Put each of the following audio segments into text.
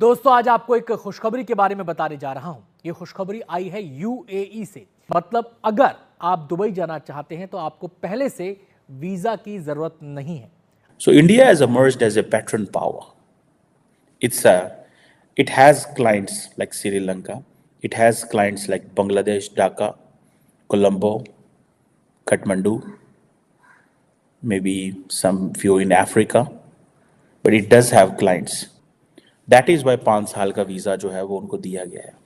दोस्तों आज आपको एक खुशखबरी के बारे में बताने जा रहा हूं। ये खुशखबरी आई है यूएई से। मतलब अगर आप दुबई जाना चाहते हैं तो आपको पहले से वीजा की जरूरत नहीं है। So India has emerged as a patron power. It has clients like Sri Lanka. It has clients like Bangladesh, Dhaka, Colombo, Kathmandu, maybe some few in Africa, but it does have clients. That is why 5 साल का visa जो है वो उनको दिया गया है।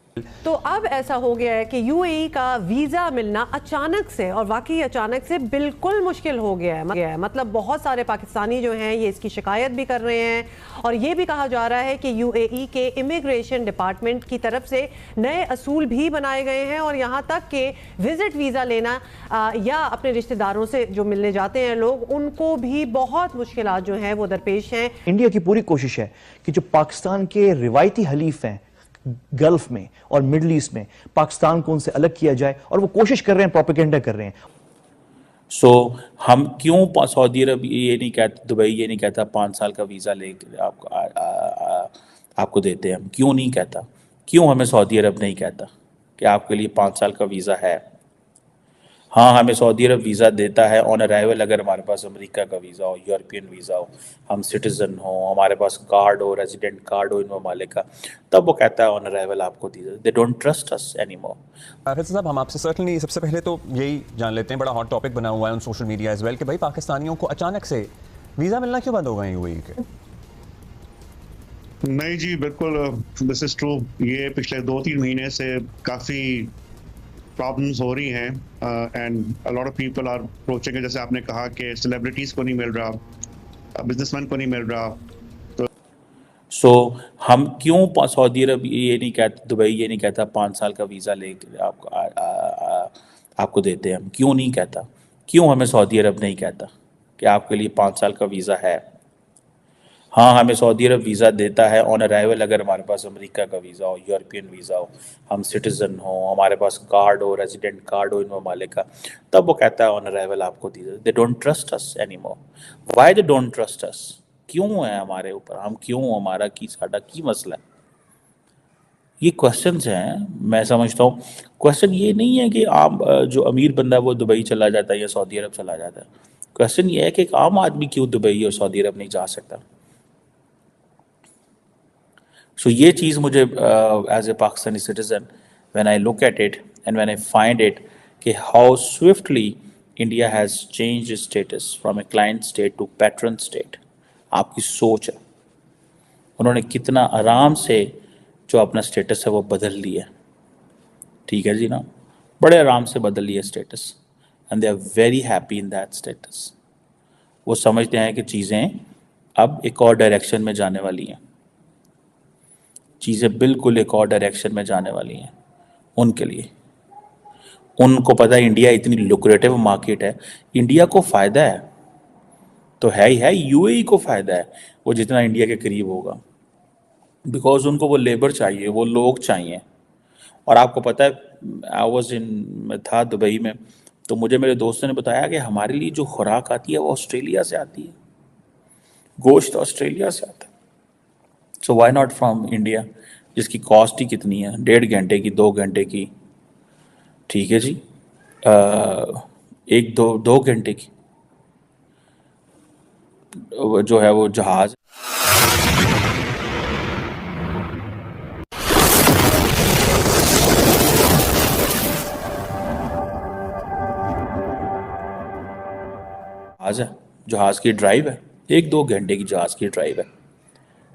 तो अब ऐसा हो गया है कि यूएई का वीज़ा मिलना अचानक से, और वाकई अचानक से, बिल्कुल मुश्किल हो गया है। मतलब बहुत सारे पाकिस्तानी जो हैं ये इसकी शिकायत भी कर रहे हैं, और ये भी कहा जा रहा है कि यूएई के इमिग्रेशन डिपार्टमेंट की तरफ से नए असूल भी बनाए गए हैं, और यहाँ तक कि विजिट वीज़ा लेना या अपने रिश्तेदारों से जो मिलने जाते हैं लोग, उनको भी बहुत मुश्किलात जो हैं वो दरपेश हैं। इंडिया की पूरी कोशिश है कि जो पाकिस्तान के रिवायती हलीफ हैं गल्फ में और मिडल ईस्ट में, पाकिस्तान को उनसे अलग किया जाए, और वो कोशिश कर रहे हैं, प्रोपेगेंडा कर रहे हैं। सो हम क्यों सऊदी अरब ये नहीं कहता, दुबई ये नहीं कहता 5 साल का वीज़ा लेकर आपको देते हैं, हम क्यों नहीं कहता? क्यों हमें सऊदी अरब नहीं कहता कि आपके लिए 5 साल का वीज़ा है? हाँ, हमें सऊदी अरब वीज़ा देता है ऑन अराइवल अगर हमारे पास अमेरिका का वीज़ा हो, यूरोपियन वीज़ा हो, हम सिटीज़न हो, हमारे पास कार्ड हो, रेजिडेंट कार्ड हो इन ममालिक का, तब वो कहता है ऑन अराइवल आपको दीजिए। They don't trust us anymore. हाफिज़ साहब, हम आपसे सर्टनली सबसे पहले तो यही जान लेते हैं, बड़ा हॉट टॉपिक बना हुआ है on social media as well, कि भाई पाकिस्तानियों को अचानक से वीज़ा मिलना क्यों बंद हो गए यूएई के? नहीं जी, बिल्कुल दिस इज ट्रू। ये पिछले 2-3 महीने से काफ़ी प्रॉब्लम्स हो रही हैं, and a lot of people are approaching, जैसे आपने कहा कि सेलिब्रिटीज़ को नहीं मिल रहा, बिजनेसमैन को नहीं मिल रहा। सो हम क्यों सऊदी अरब ये नहीं कहता, दुबई ये नहीं कहता 5 साल का वीज़ा लेकर आपको देते हैं, हम क्यों नहीं कहता? क्यों हमें सऊदी अरब नहीं कहता कि आपके लिए 5 साल का वीज़ा है? हाँ, हमें सऊदी अरब वीज़ा देता है ऑन अराइवल अगर हमारे पास अमेरिका का वीज़ा हो, यूरोपियन वीज़ा हो, हम सिटीज़न हो, हमारे पास कार्ड हो, रेजिडेंट कार्ड हो इन ममालिक का, तब वो कहता है ऑन अराइवल आपको दीजिए। They don't trust us anymore. Why they don't trust us? क्यों है हमारे ऊपर, हम क्यों, हमारा की साडा की मसला है? ये क्वेश्चंस हैं। मैं समझता हूँ क्वेश्चन ये नहीं है कि आम जो अमीर बंदा है वो दुबई चला जाता है या सऊदी अरब चला जाता है। क्वेश्चन ये है कि एक आम आदमी क्यों दुबई और सऊदी अरब नहीं जा सकता? सो ये चीज़ मुझे as a Pakistani citizen when I look at it and when I find it कि how swiftly India has change status from a client state to patron state. आपकी सोच है, उन्होंने कितना आराम से जो अपना स्टेटस है वो बदल लिया। ठीक है जी ना, बड़े आराम से बदल लिया status, and they are very happy in that status. वो समझते हैं कि चीज़ें अब एक और डायरेक्शन में जाने वाली हैं, चीज़ें बिल्कुल एक और डायरेक्शन में जाने वाली हैं उनके लिए। उनको पता है इंडिया इतनी लुक्रेटिव मार्केट है, इंडिया को फ़ायदा है तो है ही है, यूएई को फ़ायदा है वो जितना इंडिया के करीब होगा, बिकॉज उनको वो लेबर चाहिए, वो लोग चाहिए। और आपको पता है मैं था दुबई में, तो मुझे मेरे दोस्तों ने बताया कि हमारे लिए जो खुराक आती है वो ऑस्ट्रेलिया से आती है, गोश्त ऑस्ट्रेलिया से आता है। सो वाई नॉट फ्रॉम इंडिया, जिसकी कॉस्ट ही कितनी है, 1.5 घंटे की, 2 घंटे की, ठीक है जी, 1-2 घंटे की जो है वो जहाज़। जहाज़ की ड्राइव है, 1-2 घंटे की जहाज़ की ड्राइव है,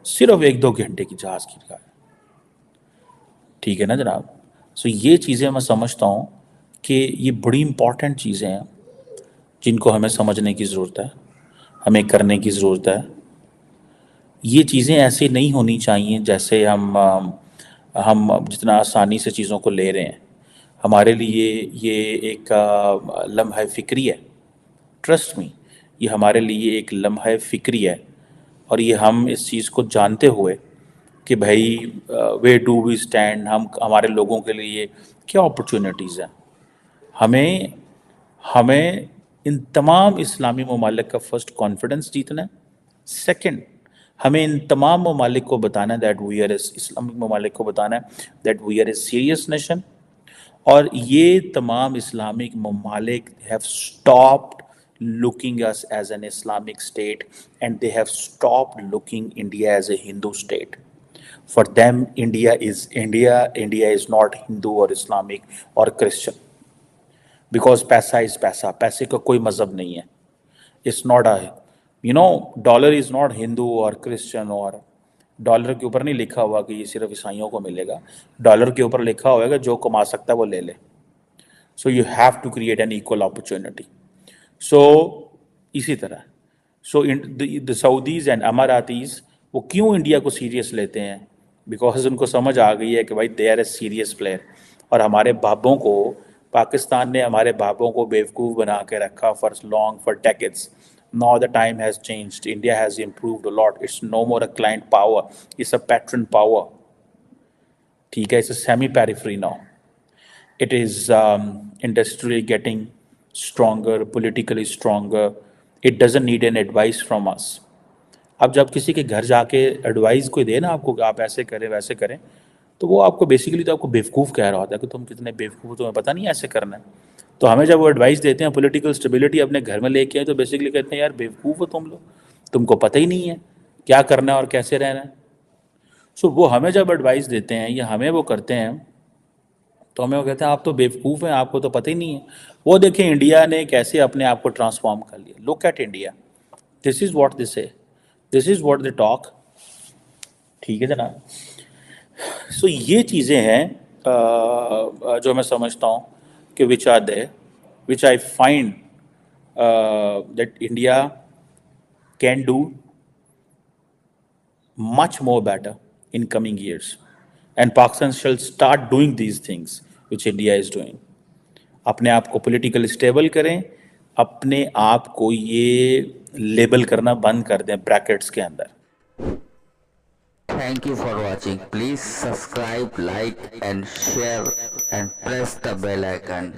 सिर्फ 1-2 घंटे की जहाज़ की ड्राइव, ठीक है ना जनाब। सो ये चीज़ें मैं समझता हूँ कि ये बड़ी इम्पॉर्टेंट चीज़ें हैं जिनको हमें समझने की ज़रूरत है, हमें करने की ज़रूरत है। ये चीज़ें ऐसे नहीं होनी चाहिए जैसे हम जितना आसानी से चीज़ों को ले रहे हैं। हमारे लिए ये एक लम्हा फ़िक्री है, ट्रस्ट मी, ये हमारे लिए एक लम्हा फ़िक्री है। और ये हम इस चीज़ को जानते हुए कि भाई वे डू वी स्टैंड, हम हमारे लोगों के लिए क्या अपॉर्चुनिटीज़ हैं, हमें इन तमाम इस्लामी ममालिक का फर्स्ट कॉन्फिडेंस जीतना है। सेकंड, ہمیں ان تمام ممالک کو بتانا ہے دیٹ وی آر اسلامک ممالک کو بتانا ہے that we are a serious nation. اور یہ تمام اسلامک ممالک have stopped looking us as an Islamic state and they have stopped looking India as a Hindu state. For them, India is India. India is not Hindu or Islamic or Christian. Because paisa is paisa. پیسے کا کوئی مذہب نہیں ہے. It's not a, dollar is not Hindu or Christian or dollar کے اوپر نہیں لکھا ہوا کہ یہ صرف عیسائیوں کو ملے گا. ڈالر کے اوپر لکھا ہوا ہے کہ جو کما سکتا ہے وہ لے لے. So you have to create an equal opportunity. So اسی طرح دا سعودیز اینڈ اماراتیز وہ کیوں انڈیا کو سیریس لیتے ہیں؟ بیکاز ان کو سمجھ آ گئی ہے کہ بھائی they are a serious player. اور ہمارے بابوں کو پاکستان نے ہمارے بابوں کو بیوقوف بنا کے رکھا for decades. Now the time has changed. India has improved a lot. It's no more a client power. It's a patron power. ٹھیک ہے, it's a semi-periphery now. It is industrially getting stronger, politically stronger. It doesn't need an advice from us. اب جب کسی کے گھر جا کے advise کوئی دے نا آپ کو کہ آپ ایسے کریں ویسے کریں, تو وہ آپ کو بیسیکلی تو آپ کو بیوقوف کہہ رہا ہوتا ہے کہ تم کتنے بیوقوف, تمہیں پتہ نہیں ایسے کرنا ہے. تو ہمیں جب وہ ایڈوائس دیتے ہیں پولیٹیکل اسٹیبلٹی اپنے گھر میں لے کے آئے, تو بیسیکلی کہتے ہیں یار بیوقوف ہو تم لوگ, تم کو پتہ ہی نہیں ہے کیا کرنا ہے اور کیسے رہنا ہے. سو وہ ہمیں جب ایڈوائس دیتے ہیں یا ہمیں وہ کرتے ہیں تو ہمیں وہ کہتے ہیں آپ تو بیوقوف ہیں, آپ کو تو پتہ ہی نہیں ہے. وہ دیکھیں انڈیا نے کیسے اپنے آپ کو ٹرانسفارم کر لیا. Look at India, this is what they say, this is what they talk. ٹھیک ہے جناب. سو یہ چیزیں ہیں جو میں سمجھتا ہوں کہ which are there, which I find that India can do much more better in coming years, and Pakistan shall start doing these things which India is doing. اپنے آپ کو پولیٹیکل اسٹیبل کریں, اپنے آپ کو یہ لیبل کرنا بند کر دیں بریکٹس کے اندر. Thank you for watching. Please subscribe, like and share and press the bell icon.